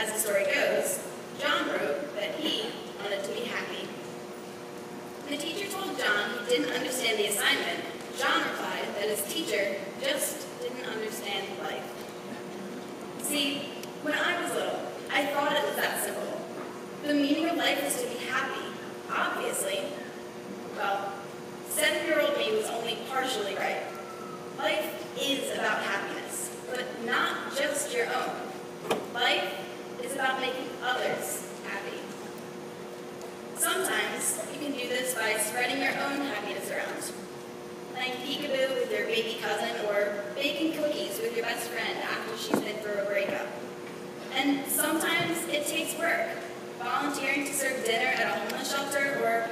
As the story goes, John wrote that he wanted to be happy. When the teacher told John he didn't understand the assignment, John replied that his teacher just didn't understand life. See, when I was little, I thought it was that simple. The meaning of life is to be happy, obviously. Well, 7-year-old me was only partially right. Life is about happiness, but not just your own. Life is about making others happy. Sometimes you can do this by spreading your own happiness around. Playing peekaboo with your baby cousin or baking cookies with your best friend after she's been through a breakup. And sometimes it takes work, volunteering to serve dinner at a homeless shelter or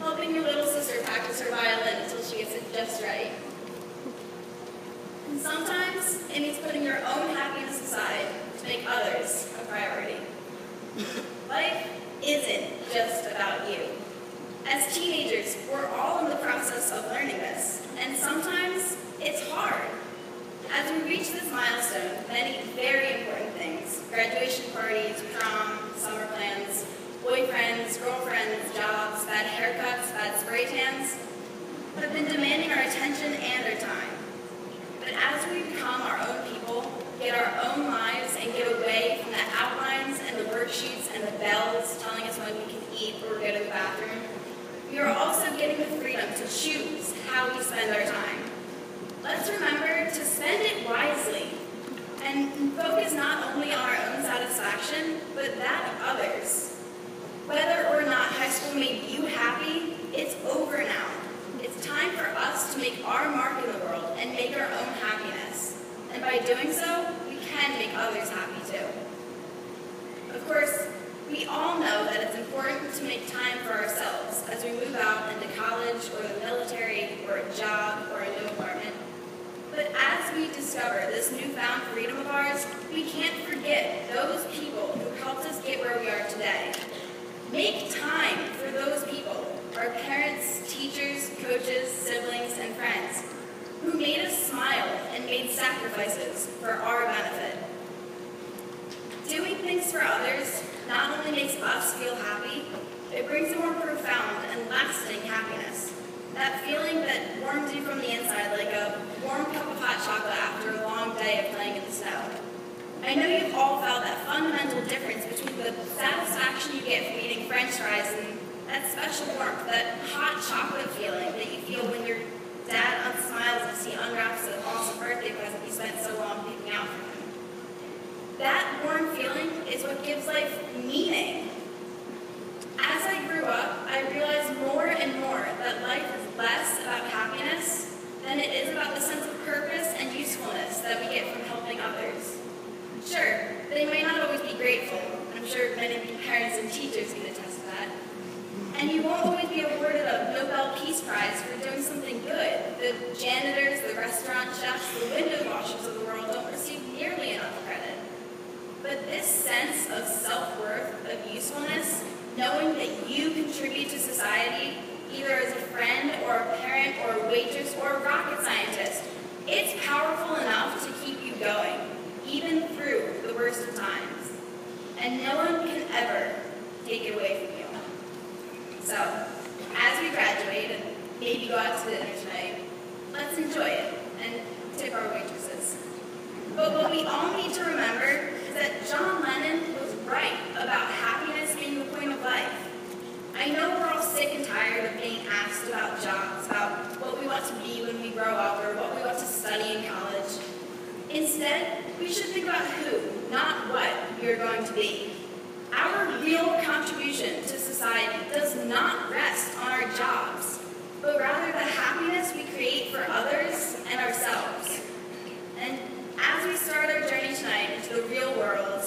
helping your little sister practice her violin until she gets it just right. And sometimes it means putting your own happiness aside to make others a priority. Life isn't just about you. As teenagers, we're all in the process of learning this, and sometimes it's hard. As we reach this milestone, many very important things, graduation parties, prom, summer plans, boyfriends, girlfriends, jobs, bad haircuts, bad spray tans, have been demanding our attention and our time. But as we become our own people, get our own lives, and get away from the outlines and the worksheets and the bells telling us when we can eat or go to the bathroom, we are also getting the freedom to choose how we spend our time. Let's remember to spend it wisely and focus not only on our own satisfaction, but that of others. Whether or not high school made you happy, it's over now. It's time for us to make our mark in the world and make our own happiness. And by doing so, we can make others happy too. Of course, we all know that it's important to make time for ourselves as we move out into college or the military or a job or a new apartment. But as we discover this newfound freedom of ours, we can't forget those people who helped us get where we are today. Make time for those people, our parents, teachers, coaches, siblings, and friends, who made us smile and made sacrifices for our benefit. Doing things for others not only makes us feel happy, it brings a more profound and lasting happiness. That feeling that warms you from the inside like a warm cup of hot chocolate after a long day of playing in the snow. I know you've all felt that fundamental difference between the satisfaction you get from eating French fries and that special warmth, that hot chocolate feeling that you feel when your dad unsmiles as he unwraps an awesome birthday present you spent so long picking out for him. That warm feeling is what gives life meaning. As I grew up, I realized more and more that life is less about happiness than it is about the sense of purpose and usefulness that we get from helping others. Sure, they may not always be grateful. I'm sure many parents and teachers can attest to that. And you won't always be awarded a Nobel Peace Prize for doing something good. The janitors, the restaurant chefs, the window washers of the world don't receive nearly enough credit. But this sense of self-worth, of usefulness, knowing that you contribute to society, either as a friend or a parent or a waitress or a rocket scientist, it's powerful enough to keep you going, even through the worst of times. And no one can ever take it away from you. So, as we graduate and maybe go out to dinner tonight, let's enjoy it and tip our waitresses. But what we all need to remember is that John Lennon was right about happiness being the point of life. I know we're all sick and tired of being asked about jobs, about what we want to be when we grow up, or what we want to study in college. Instead, we should think about who, not what, we are going to be. Our real contribution to society does not rest on our jobs, but rather the happiness we create for others and ourselves. And as we start our journey tonight into the real world,